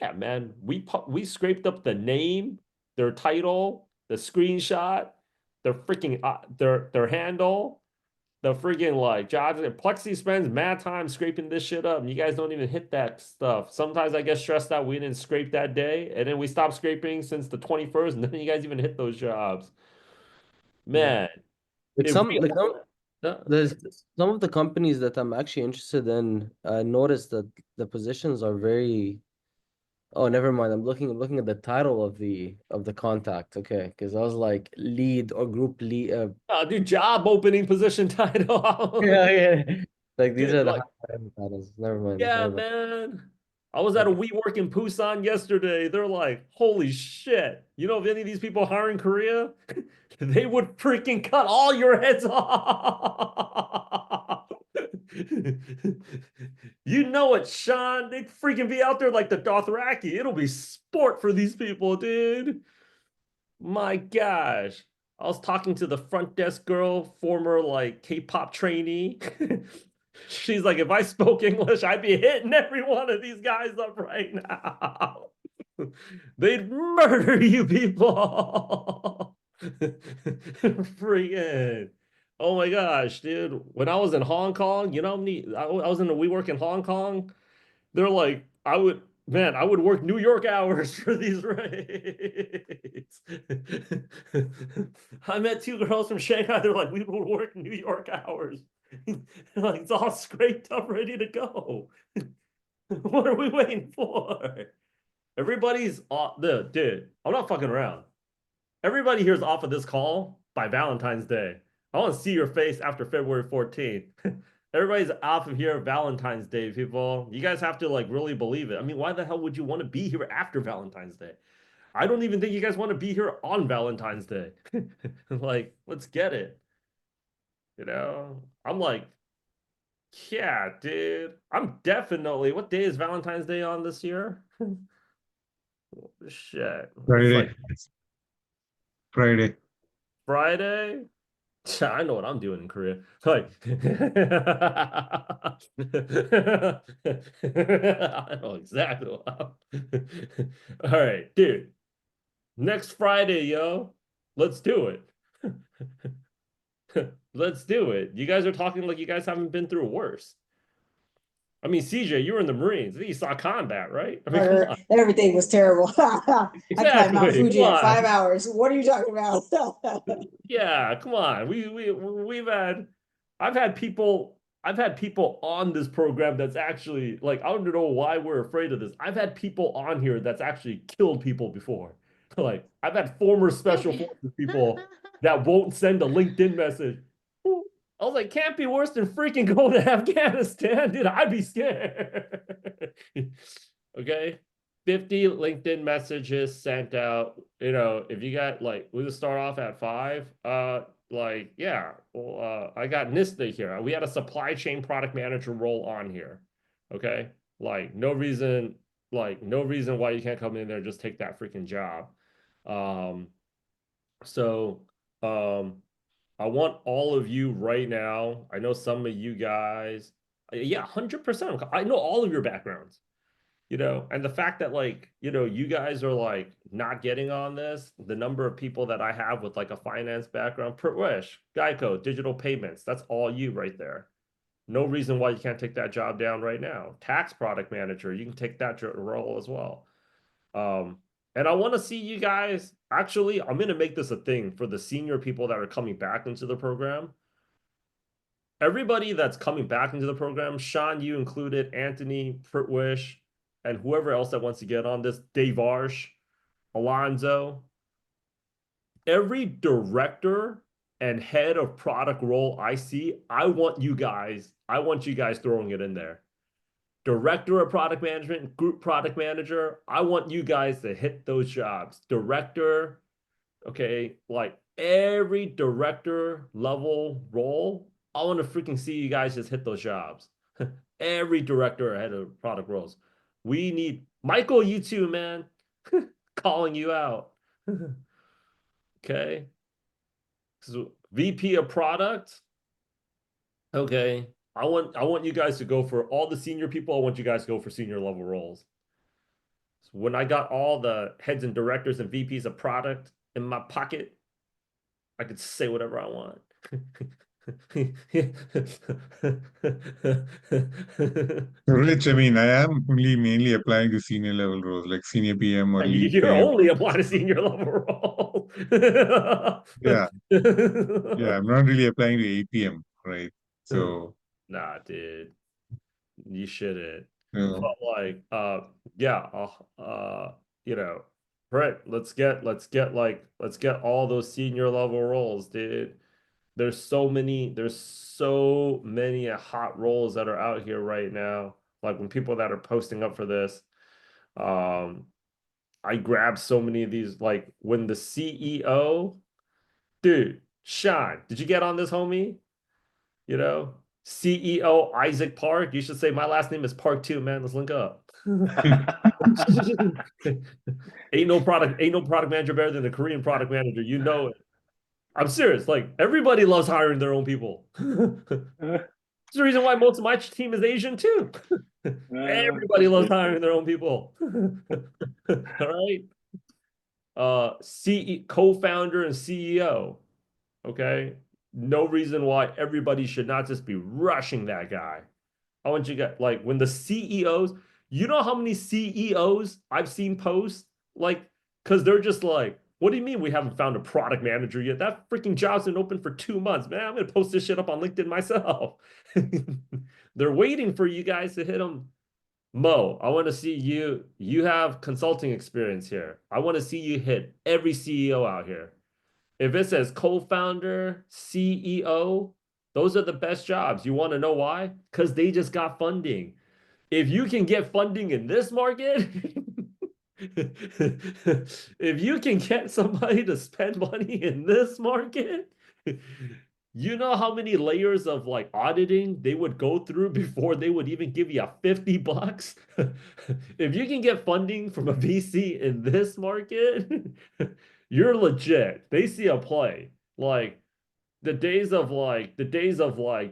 yeah, man, we scraped up the name, their title, the screenshot, their freaking their handle, the freaking like jobs. Plexi spends mad time scraping this shit up, and you guys don't even hit that stuff. Sometimes I get stressed out we didn't scrape that day, and then we stopped scraping since the 21st, and then you guys even hit those jobs. Man, like it some like really. there's some of the companies that I'm actually interested in. I noticed that the positions are very. Oh, never mind. I'm looking at the title of the contact. Okay, because I was like lead or group lead. Do job opening position title. Yeah, yeah. Like these Dude, are the like, high titles. Never mind. yeah, Never mind. man. I was at a WeWork in Busan yesterday. They're like, holy shit. You know, if any of these people hire in Korea, they would freaking cut all your heads off. You know it, Sean. They'd freaking be out there like the Dothraki. It'll be sport for these people, dude. My gosh. I was talking to the front desk girl, former like K-pop trainee. She's like, if I spoke English, I'd be hitting every one of these guys up right now. They'd murder you people. Freaking. Oh my gosh, dude. When I was in Hong Kong, you know how many I was in a WeWork in Hong Kong? They're like, I would work New York hours for these rates. I met 2 girls from Shanghai. They're like, we would work New York hours. Like, it's all scraped up, ready to go. What are we waiting for? Everybody's off. Dude, I'm not fucking around. Everybody here's off of this call by Valentine's Day. I want to see your face after February 14th. Everybody's off of here Valentine's Day, people. You guys have to like really believe it. I mean, why the hell would you want to be here after Valentine's Day? I don't even think you guys want to be here on Valentine's Day. Like, let's get it. You know, I'm like, yeah, dude. I'm definitely. What day is Valentine's Day on this year? Shit, it's like Friday. Friday. I know what I'm doing in Korea. Like, I know exactly what All right, dude. Next Friday, yo. Let's do it. Let's do it. You guys are talking like you guys haven't been through worse. I mean, CJ, you were in the Marines. You saw combat, right? I mean, come on. Everything was terrible. I climbed Mount Exactly. Come Fuji in 5 hours. on. What are you talking about? Yeah, come on. We've had I've had people on this program that's actually like I don't know why we're afraid of this. I've had people on here that's actually killed people before. Like I've had former special forces people that won't send a LinkedIn message. I was like, can't be worse than freaking going to Afghanistan, dude. I'd be scared. Okay. 50 LinkedIn messages sent out. You know, if you got like, we'll start off at 5. Like, yeah, well, I got Nista here. We had a supply chain product manager role on here. Okay. Like, no reason why you can't come in there and just take that freaking job. Um, so, I want all of you right now. I know some of you guys, yeah, 100%. I know all of your backgrounds, you know, and the fact that like, you know, you guys are like not getting on this, the number of people that I have with like a finance background, Wish, Geico, digital payments, that's all you right there. No reason why you can't take that job down right now. Tax product manager, you can take that role as well. And I want to see you guys. Actually, I'm going to make this a thing for the senior people that are coming back into the program. Everybody that's coming back into the program, Sean, you included, Anthony, Pritwish, and whoever else that wants to get on this, Dave Arsh, Alonzo. Every director and head of product role I see, I want you guys throwing it in there. Director of product management, group product manager, I want you guys to hit those jobs. Director, okay, like every director level role, I want to freaking see you guys just hit those jobs. Every director ahead of product roles. We need Michael, you too, man. Calling you out. Okay. So VP of product. Okay. I want you guys to go for all the senior people. I want you guys to go for senior level roles. So when I got all the heads and directors and VPs of product in my pocket, I could say whatever I want. Rich, I mean, I am only mainly applying to senior level roles like senior PM or lead You're PM. only applying to senior level role. Yeah. Yeah, I'm not really applying to APM, right? So, nah, dude, you shouldn't. no. But like, yeah, you know, Brett, let's get all those senior level roles, dude. There's so many hot roles that are out here right now. Like when people that are posting up for this, I grab so many of these. Like when the CEO, dude, Sean, did you get on this, homie? You know, CEO Isaac Park. You should say my last name is Park too, man. Let's link up. Ain't no product manager better than the Korean product manager. You know it. I'm serious. Like everybody loves hiring their own people. It's the reason why most of my team is Asian too. Everybody loves hiring their own people. All right. Co-founder and CEO. Okay. No reason why everybody should not just be rushing that guy. I want you guys like when the CEOs, you know how many CEOs I've seen post? Like, because they're just like, what do you mean we haven't found a product manager yet? That freaking job's been open for 2 months, man. I'm gonna post this shit up on LinkedIn myself. They're waiting for you guys to hit them. Mo, I want to see you. You have consulting experience here. I want to see you hit every CEO out here. If it says co-founder, CEO, those are the best jobs. You want to know why? Because they just got funding. If you can get funding in this market, if you can get somebody to spend money in this market, You know how many layers of like auditing they would go through before they would even give you a $50? If you can get funding from a VC in this market, you're legit. They see a play. Like the days of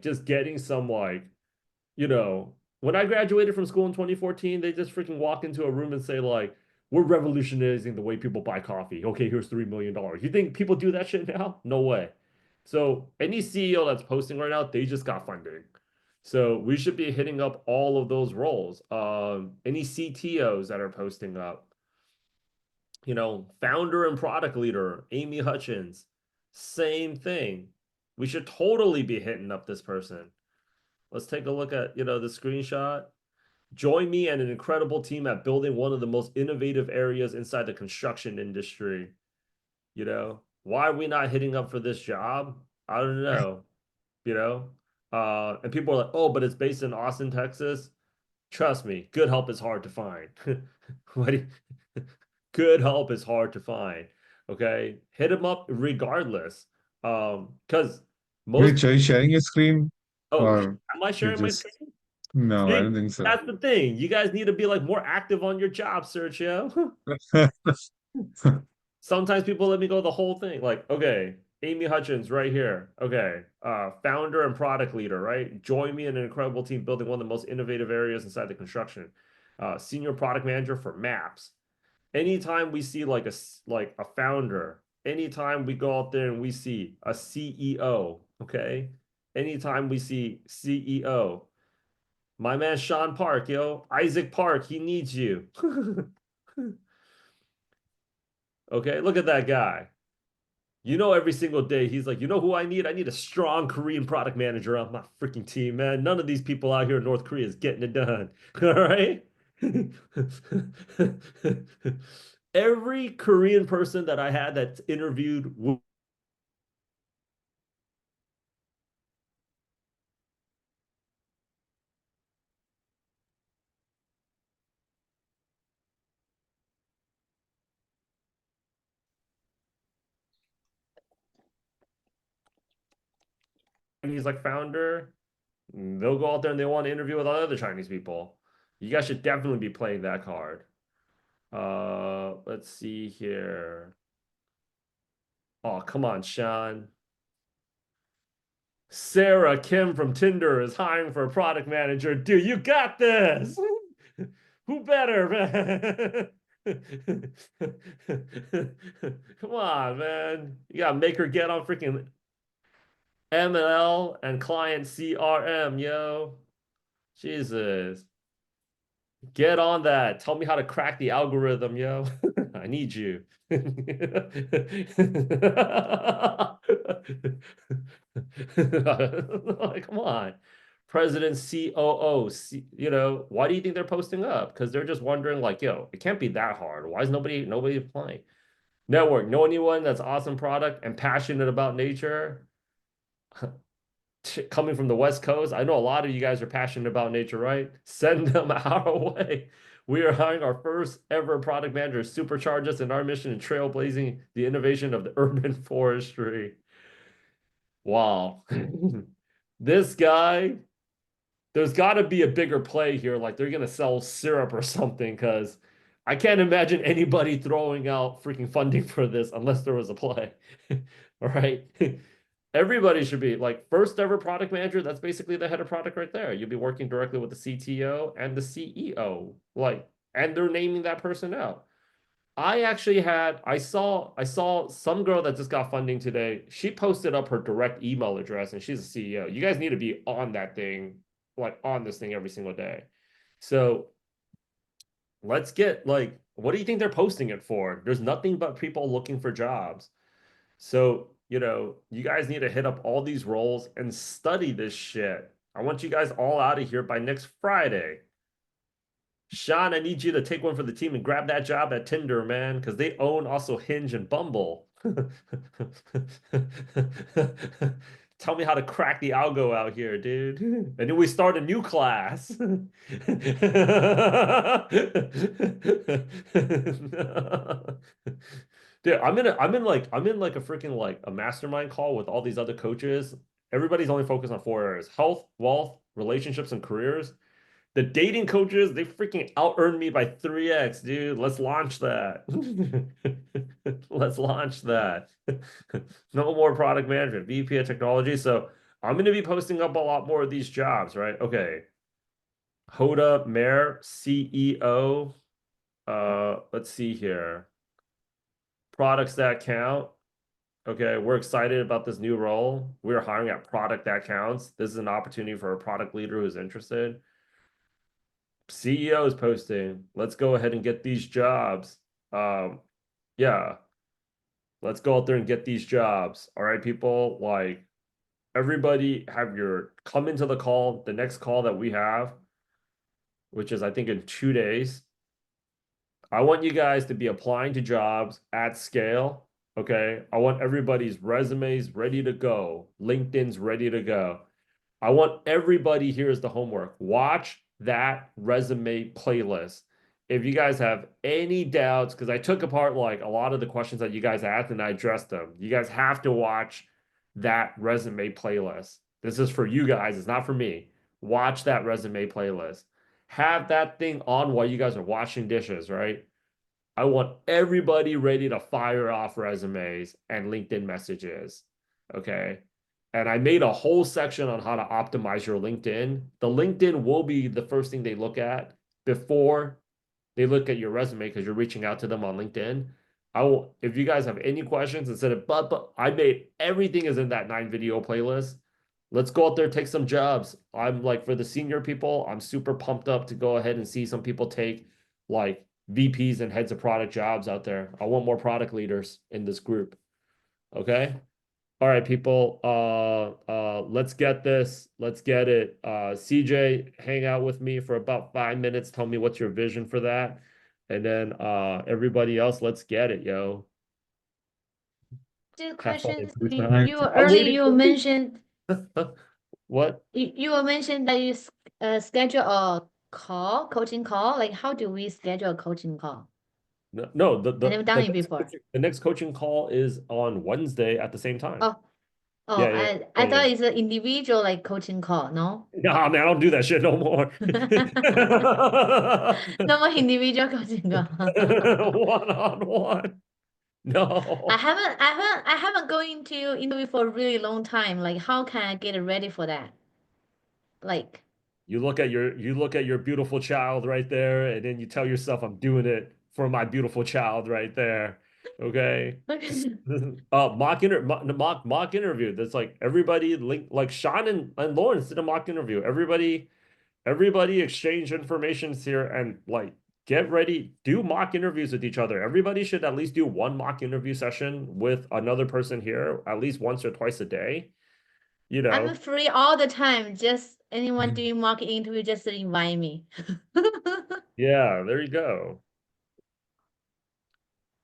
just getting some like, when I graduated from school in 2014, they just freaking walk into a room and say like, we're revolutionizing the way people buy coffee. Okay, here's $3 million. You think people do that shit now? No way. So any CEO that's posting right now, they just got funding. So we should be hitting up all of those roles. Any CTOs that are posting up, founder and product leader, Amy Hutchins, same thing. We should totally be hitting up this person. Let's take a look at, the screenshot. Join me and an incredible team at building one of the most innovative areas inside the construction industry. Why are we not hitting up for this job? I don't know. And people are like, oh, but it's based in Austin, Texas. Trust me, good help is hard to find. Good help is hard to find. Okay, hit them up regardless. Because most. Rich, are you sharing your screen? Oh, Or am I you sharing my just screen? no, I See, don't think so. that's the thing. You guys need to be like more active on your job search, yo. Sometimes people let me go the whole thing. Like, okay, Amy Hutchins right here. Okay, founder and product leader, right? Join me in an incredible team building one of the most innovative areas inside the construction. Senior product manager for maps. Anytime we see like a founder, anytime we go out there and we see a CEO, okay? Anytime we see CEO, my man Sean Park, yo, Isaac Park, he needs you. Okay, look at that guy. Every single day he's like, who I need? I need a strong Korean product manager on my freaking team, man. None of these people out here in North Korea is getting it done. All right. Every Korean person that I had that's interviewed Chinese like founder, they'll go out there and they want to interview with other Chinese people. You guys should definitely be playing that card. Let's see here. Oh, come on, Sean. Sarah Kim from Tinder is hiring for a product manager. Dude, you got this. Who better, man? Come on, man. You gotta make her get on freaking ML and client CRM, yo. Jesus. Get on that. Tell me how to crack the algorithm, yo. I need you. Like, come on. President COO, why do you think they're posting up? Because they're just wondering, like, yo, it can't be that hard. Why is nobody applying? Network, know anyone that's awesome product and passionate about nature? Coming from the West Coast, I know a lot of you guys are passionate about nature, right? Send them our way. We are hiring our first ever product manager, supercharge us in our mission and trailblazing the innovation of the urban forestry. Wow. This guy, there's got to be a bigger play here. Like they're going to sell syrup or something because I can't imagine anybody throwing out freaking funding for this unless there was a play. All right. Everybody should be like first ever product manager. That's basically the head of product right there. You'll be working directly with the CTO and the CEO, and they're naming that person out. I saw some girl that just got funding today. She posted up her direct email address and she's a CEO. You guys need to be on that thing, like on this thing every single day. So let's get what do you think they're posting it for? There's nothing but people looking for jobs. So, you guys need to hit up all these roles and study this shit. I want you guys all out of here by next Friday. Sean, I need you to take one for the team and grab that job at Tinder, man, because they own also Hinge and Bumble. Tell me how to crack the algo out here, dude. And then we start a new class. Dude, I'm in like a freaking like a mastermind call with all these other coaches. Everybody's only focused on 4 areas: health, wealth, relationships, and careers. The dating coaches, they freaking out earned me by 3x, dude. Let's launch that. Let's launch that. No more product management, VP of technology. So I'm going to be posting up a lot more of these jobs, right? Okay. Hoda Mayor, CEO. Let's see here. Products that count. Okay, we're excited about this new role. We're hiring at Product That Counts. This is an opportunity for a product leader who's interested. CEO is posting. Let's go ahead and get these jobs. Yeah. Let's go out there and get these jobs. All right, people. Like, everybody have your come into the call, the next call that we have, which is I think in 2 days. I want you guys to be applying to jobs at scale. Okay. I want everybody's resumes ready to go. LinkedIn's ready to go. I want everybody here as the homework. Watch that resume playlist. If you guys have any doubts, because I took apart like a lot of the questions that you guys asked and I addressed them. You guys have to watch that resume playlist. This is for you guys. It's not for me. Watch that resume playlist. Have that thing on while you guys are washing dishes, right? I want everybody ready to fire off resumes and LinkedIn messages. Okay. And I made a whole section on how to optimize your LinkedIn. The LinkedIn will be the first thing they look at before they look at your resume because you're reaching out to them on LinkedIn. I will, if you guys have any questions, instead of but I made everything is in that 9 video playlist. Let's go out there, take some jobs. I'm like, for the senior people, I'm super pumped up to go ahead and see some people take like VPs and heads of product jobs out there. I want more product leaders in this group. Okay. All right, people. Let's get this. Let's get it. CJ, hang out with me for about 5 minutes. Tell me what's your vision for that. And then everybody else, let's get it, yo. Two Have fun. questions. Bye. You I'm earlier waiting you for you. mentioned What? you mentioned that you schedule a call, coaching call. Like, how do we schedule a coaching call? No, I never done it before. the next coaching call is on Wednesday at the same time. Oh, Yeah, I yeah. thought it's an individual like coaching call. No, Nah, man, I don't do that shit no more. no more individual coaching call. One-on-one. No. I haven't going to interview for a really long time. Like, how can I get ready for that? Like, You look at your beautiful child right there, and then you tell yourself, I'm doing it for my beautiful child right there. Okay. Mock interview. That's like everybody like Sean and Lawrence did a mock interview. Everybody exchange information here and like get ready, do mock interviews with each other. Everybody should at least do one mock interview session with another person here at least once or twice a day. You know, I'm free all the time. Just anyone doing mock interview, just invite me. yeah, there you go.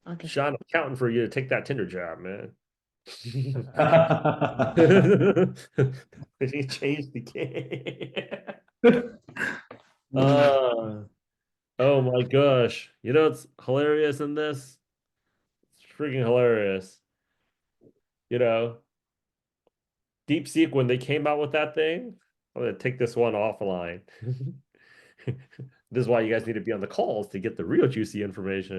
Okay. Sean, I'm counting for you to take that Tinder job, man. He changed the game. Oh my gosh. You know what's hilarious in this? It's freaking hilarious. You know, DeepSeek, when they came out with that thing, I'm gonna take this one offline. This is why you guys need to be on the calls to get the real juicy information.